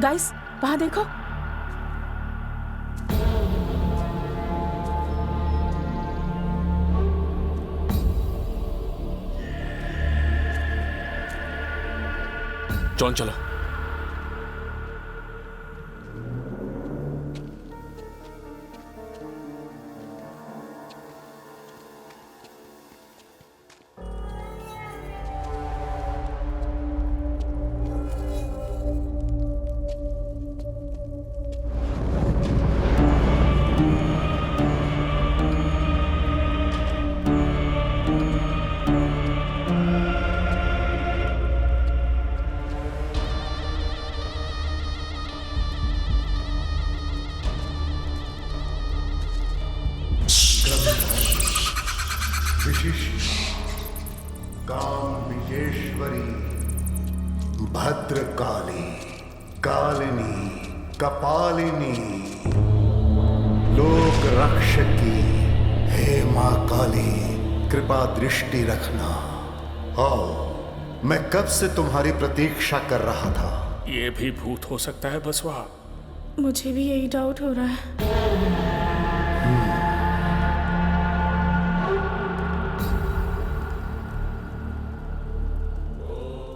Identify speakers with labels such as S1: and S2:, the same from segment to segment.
S1: Guys, वहां देखो।
S2: John चलो।
S3: कामेश्वरी, भद्रकाली, कालिनी, कपालिनी, लोक रक्षकी, हे मां काली, कृपा दृष्टि रखना। आओ, मैं कब से तुम्हारी प्रतीक्षा कर रहा था।
S4: ये भी भूत हो सकता है बसवा।
S1: मुझे भी यही डाउट हो रहा है।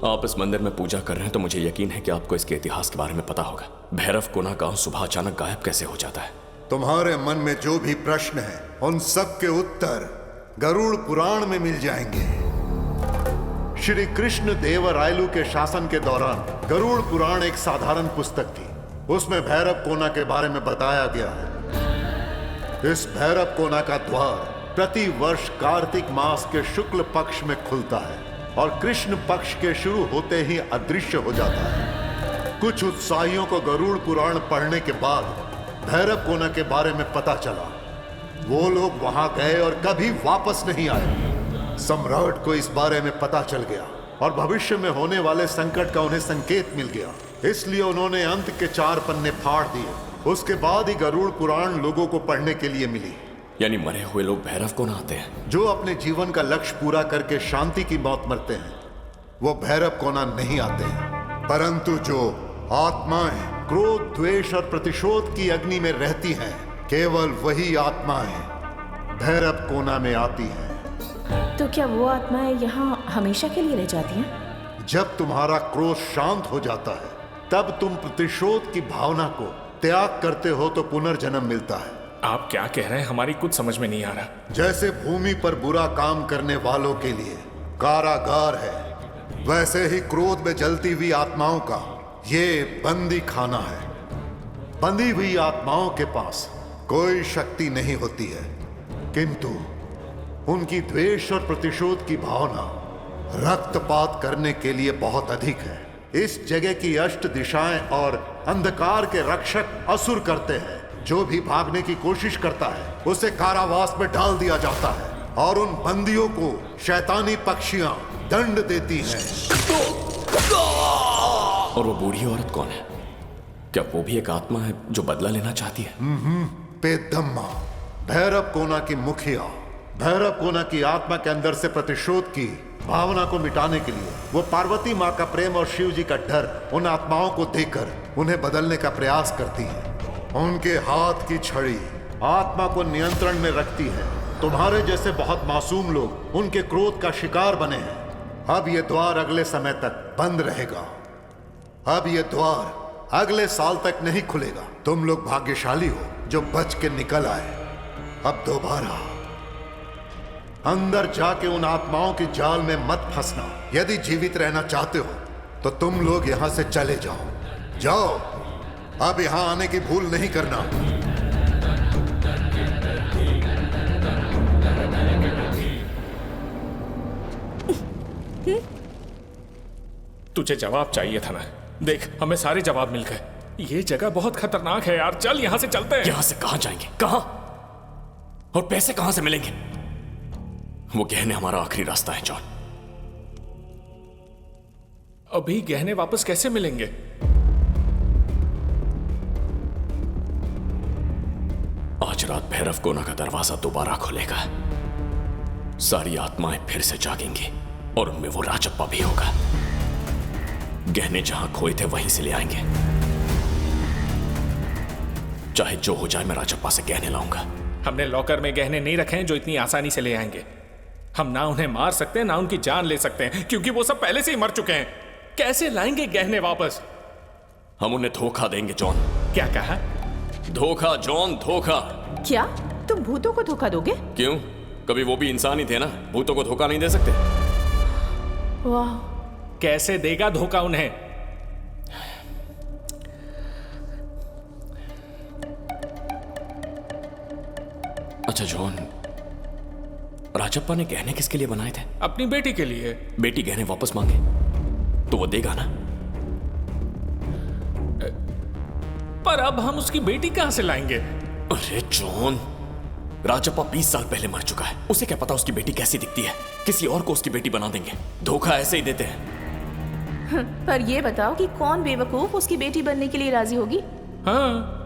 S2: आप इस मंदिर में पूजा कर रहे हैं तो मुझे यकीन है कि आपको इसके इतिहास के बारे में पता होगा। भैरव कोना गांव सुबह अचानक गायब कैसे हो जाता है?
S3: तुम्हारे मन में जो भी प्रश्न है उन सब के उत्तर गरुड़ पुराण में मिल जाएंगे। श्री कृष्ण देवरायलु के शासन के दौरान गरुड़ पुराण एक साधारण पुस्तक थी। उसमें भैरव कोना के बारे में बताया गया है। इस भैरव कोना का द्वार प्रति वर्ष कार्तिक मास के शुक्ल पक्ष में खुलता है और कृष्ण पक्ष के शुरू होते ही अदृश्य हो जाता है। कुछ उत्साहियों को गरुड़ पुराण पढ़ने के बाद भैरव कोना के बारे में पता चला। वो लोग वहां गए और कभी वापस नहीं आए। सम्राट को इस बारे में पता चल गया और भविष्य में होने वाले संकट का उन्हें संकेत मिल गया। इसलिए उन्होंने अंत के 4 पन्ने फाड़ दिए। उसके बाद ही गरुड़ पुराण लोगों को पढ़ने के लिए मिली।
S2: यानी मरे हुए लोग भैरव कोना आते हैं?
S3: जो अपने जीवन का लक्ष्य पूरा करके शांति की मौत मरते हैं वो भैरव कोना नहीं आते हैं, परंतु जो आत्माएं क्रोध, द्वेष और प्रतिशोध की अग्नि में रहती हैं, केवल वही आत्माएं भैरव कोना में आती हैं।
S1: तो क्या वो आत्माएं यहाँ हमेशा के लिए रह जाती हैं?
S3: जब तुम्हारा क्रोध शांत हो जाता है तब तुम प्रतिशोध की भावना को त्याग करते हो तो पुनर्जन्म मिलता है।
S4: आप क्या कह रहे हैं? हमारी कुछ समझ में नहीं आ रहा।
S3: जैसे भूमि पर बुरा काम करने वालों के लिए कारागार है, वैसे ही क्रोध में जलती हुई आत्माओं का ये बंदी खाना है। बंदी हुई आत्माओं के पास कोई शक्ति नहीं होती है, किंतु उनकी द्वेष और प्रतिशोध की भावना रक्तपात करने के लिए बहुत अधिक है। इस जगह की अष्ट दिशाएं और अंधकार के रक्षक असुर करते हैं। जो भी भागने की कोशिश करता है उसे कारावास में डाल दिया जाता है और उन बंदियों को शैतानी पक्षियां दंड देती हैं।
S2: और वो बूढ़ी औरत कौन है? क्या वो भी एक आत्मा है जो बदला लेना चाहती है?
S3: पेदम्मा, भैरव कोना की मुखिया। भैरव कोना की आत्मा के अंदर से प्रतिशोध की भावना को मिटाने के लिए वो पार्वती माँ का प्रेम और शिव जी का डर उन आत्माओं को देकर उन्हें बदलने का प्रयास करती है। उनके हाथ की छड़ी आत्मा को नियंत्रण में रखती है। तुम्हारे जैसे बहुत मासूम लोग उनके क्रोध का शिकार बने हैं। अब ये द्वार अगले समय तक बंद रहेगा। अब ये द्वार अगले साल तक नहीं खुलेगा। तुम लोग भाग्यशाली हो जो बच के निकल आए। अब दोबारा अंदर जाके उन आत्माओं की जाल में मत फंसना। यदि जीवित रहना चाहते हो तो तुम लोग यहां से चले जाओ। जाओ, अब यहां आने की भूल नहीं करना।
S4: तुझे जवाब चाहिए था ना? देख, हमें सारे जवाब मिल गए। ये जगह बहुत खतरनाक है यार। चल यहां से चलते हैं।
S2: यहां से कहां जाएंगे? कहां? और पैसे कहां से मिलेंगे? वो गहने हमारा आखिरी रास्ता है जॉन।
S4: अभी गहने वापस कैसे मिलेंगे?
S2: आज रात भैरव कोना का दरवाजा दोबारा खुलेगा। सारी आत्माएं फिर से जागेंगी और उनमें वो राजप्पा भी होगा। गहने जहां खोए थे वहीं से ले आएंगे। चाहे जो हो जाए मैं राजप्पा से गहने लाऊंगा।
S4: हमने लॉकर में गहने नहीं रखे हैं जो इतनी आसानी से ले आएंगे। हम ना उन्हें मार सकते हैं ना उनकी जान ले सकते हैं, क्योंकि वो सब पहले से ही मर चुके हैं। कैसे लाएंगे गहने वापस?
S2: हम उन्हें धोखा देंगे जॉन।
S4: क्या कहा?
S2: धोखा जॉन, धोखा।
S1: क्या तुम भूतों को धोखा दोगे?
S2: क्यों? कभी वो भी इंसान ही थे ना, भूतों को धोखा नहीं दे सकते?
S1: वाह,
S4: कैसे देगा धोखा उन्हें?
S2: अच्छा जॉन, राजप्पा ने गहने किसके लिए बनाए थे?
S4: अपनी बेटी के लिए।
S2: बेटी गहने वापस मांगे तो वो देगा ना?
S4: पर अब हम उसकी बेटी कहां से लाएंगे?
S2: अरे जॉन, राजप्पा 20 साल पहले मर चुका है। उसे क्या पता उसकी बेटी कैसी दिखती है? किसी और को उसकी बेटी बना देंगे। धोखा ऐसे ही देते हैं।
S1: पर ये बताओ कि कौन बेवकूफ उसकी बेटी बनने के लिए राजी होगी?
S4: हाँ,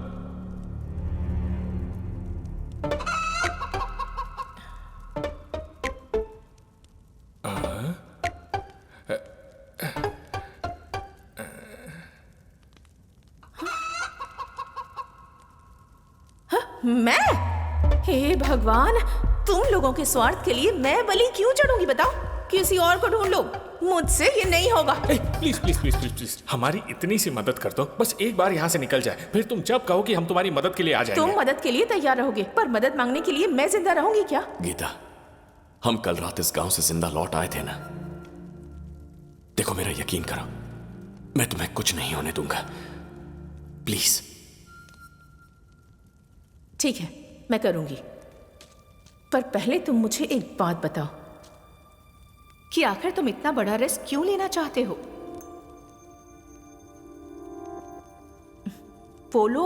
S1: मैं? हे भगवान, तुम लोगों के स्वार्थ के लिए मैं बलि क्यों चढ़ूंगी बताओ? किसी और को ढूंढ लो, मुझसे ये नहीं होगा।
S4: Please please please please please, हमारी इतनी सी मदद कर दो, बस एक बार यहाँ से निकल जाए। फिर तुम जब कहो कि हम तुम्हारी मदद के लिए आ जाएंगे।
S1: तुम मदद के लिए तैयार रहोगे, पर मदद मांगने के लिए मैं जिंदा रहूंगी क्या?
S2: गीता, हम कल रात इस गांव से जिंदा लौट आए थे ना। देखो मेरा यकीन करो, मैं तुम्हें कुछ नहीं होने दूंगा। प्लीज।
S1: ठीक है, मैं करूंगी। पर पहले तुम मुझे एक बात बताओ कि आखिर तुम इतना बड़ा रिस्क क्यों लेना चाहते हो? बोलो।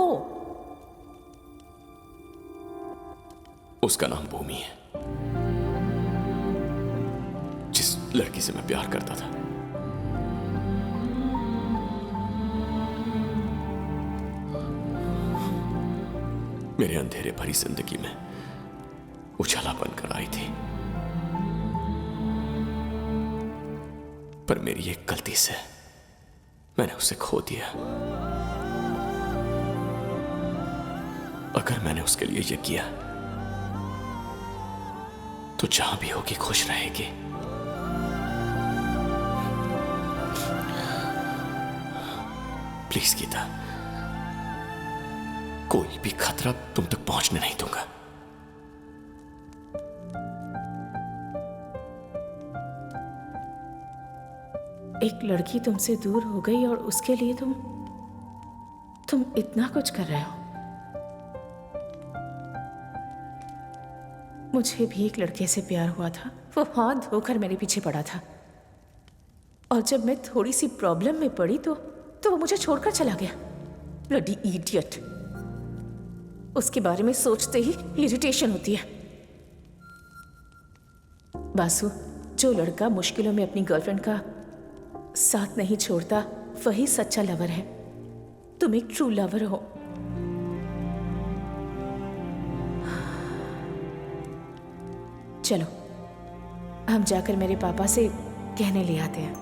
S2: उसका नाम भूमि है, जिस लड़की से मैं प्यार करता था। मेरे अंधेरे भरी जिंदगी में उछाला बनकर आई थी, पर मेरी एक गलती से मैंने उसे खो दिया। अगर मैंने उसके लिए ये किया तो जहां भी होगी खुश रहेगी। प्लीज गीता, कोई भी खतरा तुम तक पहुंचने नहीं दूंगा।
S1: एक लड़की तुमसे दूर हो गई और उसके लिए तुम इतना कुछ कर रहे हो। मुझे भी एक लड़के से प्यार हुआ था, वो हाथ धोकर मेरे पीछे पड़ा था, और जब मैं थोड़ी सी प्रॉब्लम में पड़ी तो वो मुझे छोड़कर चला गया। Bloody idiot. उसके बारे में सोचते ही इरिटेशन होती है। बासु, जो लड़का मुश्किलों में अपनी गर्लफ्रेंड का साथ नहीं छोड़ता वही सच्चा लवर है। तुम एक ट्रू लवर हो। चलो हम जाकर मेरे पापा से कहने ले आते हैं।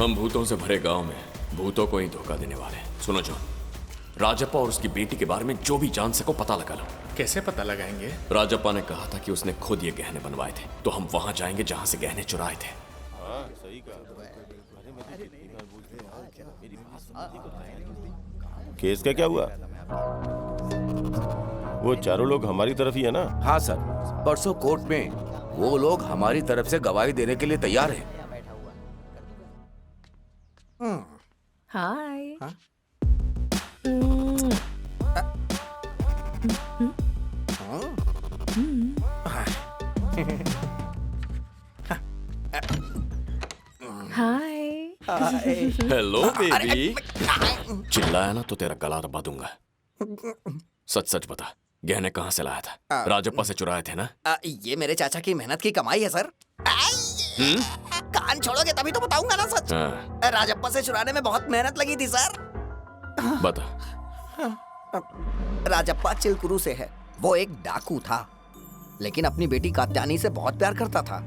S2: हम भूतों से भरे गांव में भूतों को ही धोखा देने वाले हैं। सुनो जॉन, राजप्पा और उसकी बेटी के बारे में जो भी जान सको पता लगा लो।
S4: कैसे पता लगाएंगे?
S2: राजप्पा ने कहा था कि उसने खुद ये गहने बनवाए थे, तो हम वहां जाएंगे जहां से गहने चुराए थे।
S5: केस का क्या हुआ? वो चारों लोग हमारी तरफ ही है ना?
S6: हाँ सर, परसों कोर्ट में वो लोग हमारी तरफ से गवाही देने के लिए तैयार हैं।
S1: हाय। हाय।
S2: Hello baby. चिल्लाया ना तो तेरा गला दबा दूंगा। सच सच बता, गहने कहाँ से लाया था? राजप्पा से चुराए थे ना?
S7: ये मेरे चाचा की मेहनत की कमाई है सर। कान छोड़ोगे तभी तो बताऊंगा ना सच।
S2: हाँ,
S7: राजप्पा से चुराने में बहुत मेहनत लगी थी सर।
S2: बता।
S7: राजप्पा चिलकुरू से है। वो एक डाकू था, लेकिन अपनी बेटी कात्यानी से बहुत प्यार करता था।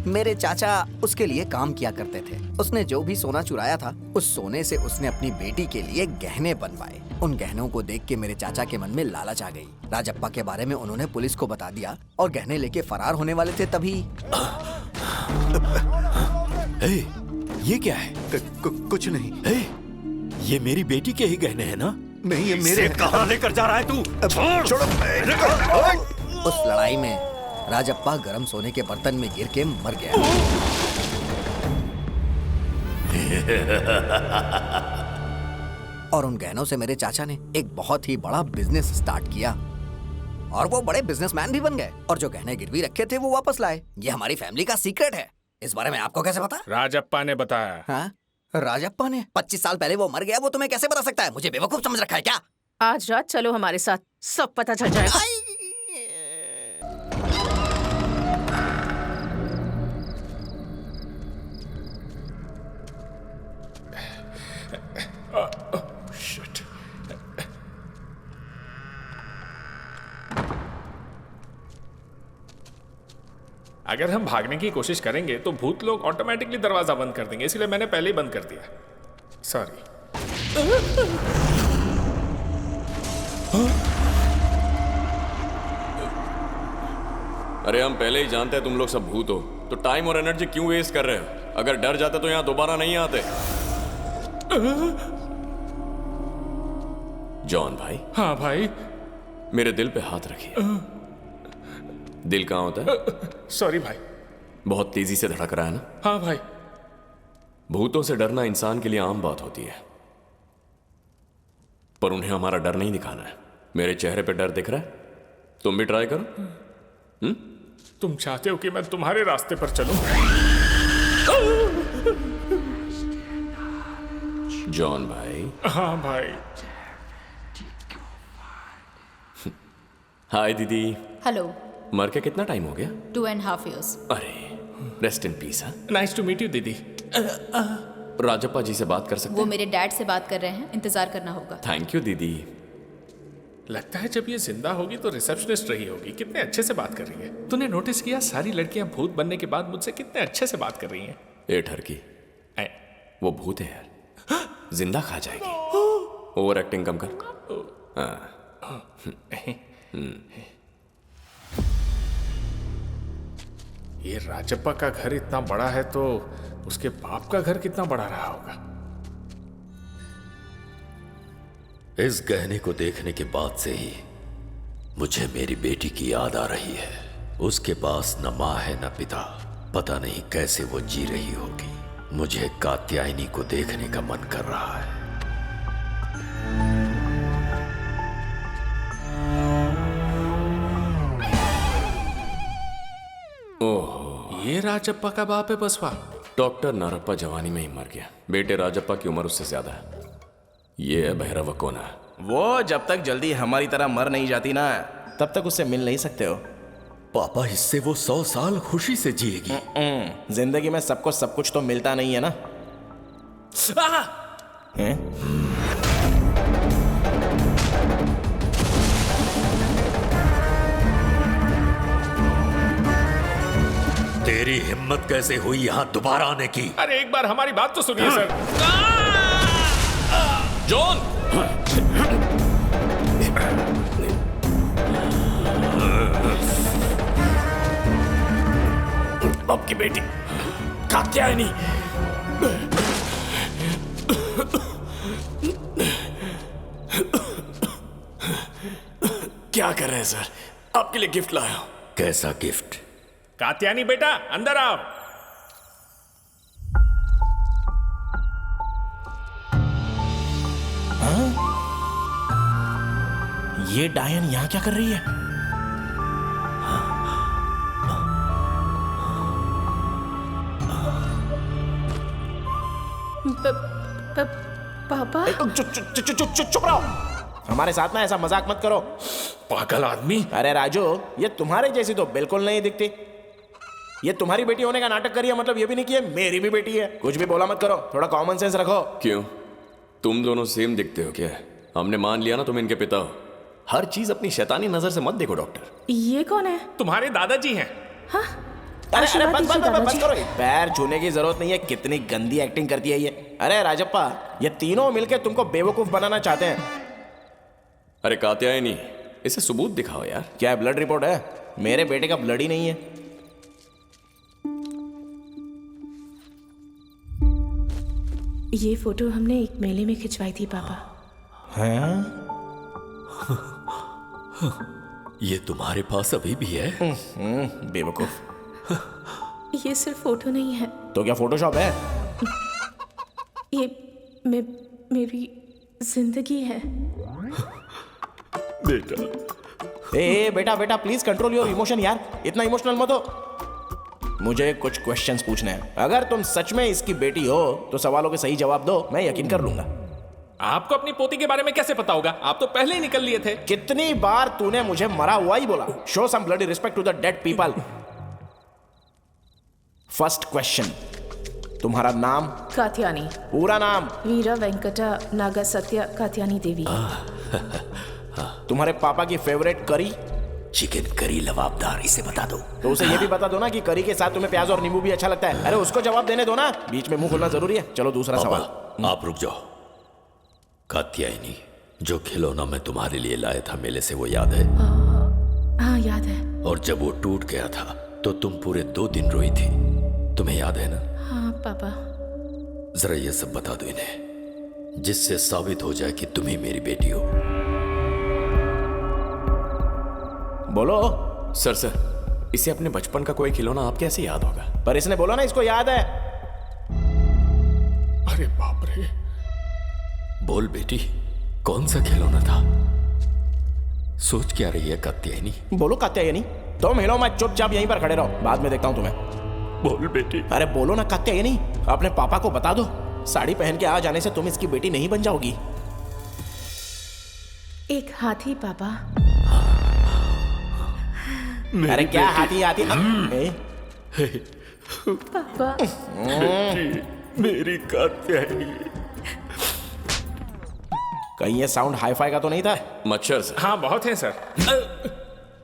S7: मेरे चाचा उसके लिए काम किया करते थे। उसने जो भी सोना चुराया था, उस सोने से उसने अपनी बेटी के लिए गहने बनवाए। उन गहनों को देख के मेरे चाचा के मन में लालच आ गई। राजप्पा के बारे में उन्होंने पुलिस को बता दिया और गहने लेके फरार होने वाले थे तभी।
S8: ये क्या है?
S3: कुछ नहीं।
S8: ये मेरी बेटी के ही गहने हैं ना?
S3: नहीं, ये मेरे।
S8: कहाँ लेकर जा रहा है तू?
S3: छोड़ो।
S7: उस लड़ाई में राजप्पा गरम सोने के बर्तन में गिर के मर गया। और उन गहनों से मेरे चाचा ने एक बहुत ही बड़ा बिजनेस स्टार्ट किया और वो बड़े बिजनेसमैन भी बन गए। और जो गहने गिरवी रखे थे वो वापस लाए। ये हमारी फैमिली का सीक्रेट है। इस बारे में आपको कैसे पता?
S4: राजप्पा ने बताया।
S7: हाँ? राजप्पा ने? 25 साल पहले वो मर गया, वो तुम्हें कैसे बता सकता है? मुझे बेवकूफ समझ रखा है क्या?
S1: आज रात चलो हमारे साथ, सब पता चल जाएगा।
S4: शिट। अगर हम भागने की कोशिश करेंगे तो भूत लोग ऑटोमेटिकली दरवाजा बंद कर देंगे, इसलिए मैंने पहले ही बंद कर दिया। सॉरी।
S2: अरे हम पहले ही जानते हैं तुम लोग सब भूत हो, तो टाइम और एनर्जी क्यों वेस्ट कर रहे हो? अगर डर जाते तो यहाँ दोबारा नहीं आते। जॉन भाई।
S4: हाँ भाई।
S2: मेरे दिल पे हाथ रखिए। दिल कहाँ होता है?
S4: सॉरी भाई।
S2: बहुत तेजी से धड़क रहा है ना?
S4: हाँ भाई।
S2: भूतों से डरना इंसान के लिए आम बात होती है, पर उन्हें हमारा डर नहीं दिखाना है। मेरे चेहरे पे डर दिख रहा है? तुम भी ट्राई करो।
S4: तुम चाहते हो कि मैं तुम्हारे रास्ते पर चलूं?
S2: जॉन भाई।
S4: हाँ भाई।
S2: हाय दीदी।
S9: हेलो।
S2: मर के कितना टाइम हो गया?
S9: 2.5 years।
S2: अरे रेस्ट इन पीस। हाँ,
S4: नाइस टू मीट यू दीदी।
S2: राजप्पा जी से बात कर सकते
S9: वो
S2: हैं?
S9: मेरे डैड से बात कर रहे हैं, इंतजार करना होगा।
S2: थैंक यू दीदी।
S4: लगता है जब ये जिंदा होगी तो रिसेप्शनिस्ट रही होगी। कितने अच्छे से बात कर रही है। तूने नोटिस किया सारी लड़कियां भूत बनने के बाद मुझसे कितने अच्छे से बात कर रही हैं?
S2: ए ठरकी, वो भूत है यार, जिंदा खा जाएगी। ओवर एक्टिंग कम कर।
S4: ये राजप्पा का घर इतना बड़ा है तो उसके बाप का घर कितना बड़ा रहा होगा।
S8: इस गहने को देखने के बाद से ही मुझे मेरी बेटी की याद आ रही है। उसके पास न माँ है न पिता, पता नहीं कैसे वो जी रही होगी। मुझे कात्यायनी को देखने का मन कर रहा है।
S2: ओह,
S4: ये राजप्पा का बाप है बसवा।
S2: डॉक्टर नारप्पा जवानी में ही मर गया। बेटे राजप्पा की उम्र उससे ज्यादा है। ये है भैरव कोना।
S10: वो जब तक जल्दी हमारी तरह मर नहीं जाती ना, तब तक उससे मिल नहीं सकते हो।
S8: पापा, इससे वो 100 साल खुशी से जिएगी।
S10: जिंदगी में सबको सब कुछ तो मिलता नहीं है ना।
S8: तेरी हिम्मत कैसे हुई यहाँ दोबारा आने की?
S4: अरे एक बार हमारी बात तो सुनिए सर।
S2: जॉन!
S8: आपकी बेटी कात्यायनी।
S2: क्या कर रहे हैं सर? आपके लिए गिफ्ट लाया हूं।
S8: कैसा गिफ्ट?
S4: कात्यायनी बेटा अंदर आओ।
S10: ये डायन यहाँ क्या कर रही है?
S1: पापा?
S10: चुप रहो। हमारे साथ ना ऐसा मजाक मत करो।
S4: पागल आदमी।
S10: अरे राजू, ये तुम्हारे जैसी तो बिल्कुल नहीं दिखती। ये तुम्हारी बेटी होने का नाटक करिए, मतलब ये भी नहीं कि ये मेरी भी बेटी है। कुछ भी बोला मत करो, थोड़ा कॉमन सेंस रखो।
S2: क्यों, तुम दोनों सेम दिखते हो क्या? हमने मान लिया ना तुम इनके पिता हो। हर चीज अपनी शैतानी नजर से मत देखो डॉक्टर।
S1: ये कौन है?
S4: तुम्हारे दादाजी हैं।
S10: अरे अरे
S1: आशीर्वाद
S10: बस बस
S1: दीजिए
S10: बस बस
S1: दादाजी।
S10: करो, पैर छूने की जरूरत नहीं है। कितनी गंदी एक्टिंग करती है ये। अरे राजप्पा, ये तीनों मिलके तुमको बेवकूफ बनाना चाहते हैं।
S2: अरे कात्यायनी, इसे सबूत दिखाओ यार।
S10: क्या ब्लड रिपोर्ट है? मेरे बेटे का ब्लड ही नहीं है।
S1: ये फोटो हमने एक मेले में खिंचवाई थी पापा।
S8: ये तुम्हारे पास अभी भी है?
S10: बेवकूफ।
S1: ये सिर्फ फोटो नहीं है,
S10: तो क्या फोटोशॉप है?
S1: ये मेरी जिंदगी है।
S8: बेटा,
S10: ए बेटा बेटा प्लीज कंट्रोल योर इमोशन यार, इतना इमोशनल मत हो। मुझे कुछ क्वेश्चंस पूछने हैं। अगर तुम सच में इसकी बेटी हो तो सवालों के सही जवाब दो, मैं यकीन कर लूंगा।
S4: आपको अपनी पोती के बारे में कैसे पता होगा? आप तो पहले ही निकल लिए थे।
S10: कितनी बार तूने मुझे मरा हुआ ही बोला? Show some bloody respect to the dead people. First question, तुम्हारा नाम?
S1: कात्यानी।
S10: पूरा नाम?
S1: वीरा वेंकटा नागा सत्य कात्यानी देवी।
S10: तुम्हारे पापा की फेवरेट करी?
S8: चिकन करी लवाबदार, इसे बता दो।
S10: तो उसे ये भी बता दो ना कि करी के साथ तुम्हें प्याज और नींबू भी अच्छा लगता है। अरे उसको जवाब देने दो ना, बीच में मुंह खोलना जरूरी है। चलो दूसरा सवाल।
S8: पापा, आप रुक जाओ। कात्यायनी, जो खिलौना मैं तुम्हारे लिए लाया था मेले से, वो याद है?
S1: हाँ याद है।
S8: और जब वो टूट गया था तो तुम पूरे 2 दिन रोई थी, तुम्हें याद है ना?
S1: हाँ पापा।
S8: जरा ये सब बता दो इन्हें, जिससे साबित हो जाए कि तुम ही मेरी बेटी हो।
S10: बोलो।
S2: सर, इसे अपने बचपन का कोई खिलौना आप कैसे याद होगा?
S10: पर इसने बोला ना इसको याद है।
S4: अरे बाप रे।
S8: बोल बेटी, कौन सा खिलौना था? सोच क्या रही है कात्यायनी?
S10: बोलो कात्यायनी। तुम हिलो मत, चुपचाप यहीं पर खड़े रहो, बाद में देखता हूं तुम्हें।
S8: बोल बेटी।
S10: अरे बोलो ना कात्यायनी, अपने पापा को बता दो। साड़ी पहन के आ जाने से तुम इसकी बेटी नहीं बन जाओगी।
S1: एक हाथी पापा।
S10: अरे क्या हाथी हाथी?
S1: पापा
S8: मेरी कात्यायनी।
S10: कहीं ये साउंड हाई-फाई का तो नहीं था?
S2: मच्छर सर।
S4: हाँ बहुत है सर।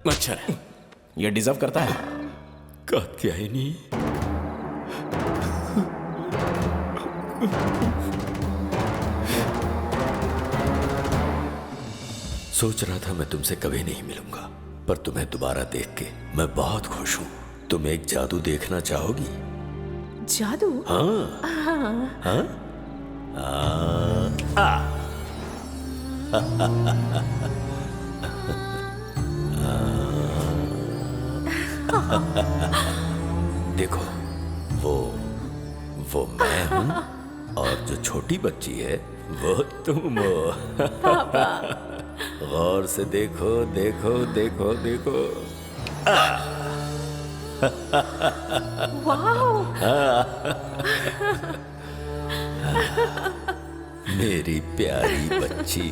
S2: मच्छर है।
S10: ये डिजर्व करता है।
S8: कात्यायनी, सोच रहा था मैं तुमसे कभी नहीं मिलूंगा, पर तुम्हें दोबारा देख के मैं बहुत खुश हूं। तुम एक जादू देखना चाहोगी?
S1: जादू?
S8: हाँ। हाँ? देखो, वो मैं हूं, और जो छोटी बच्ची है वो तुम हो। गौर से देखो देखो देखो देखो।
S1: वाओ!
S8: मेरी प्यारी बच्ची।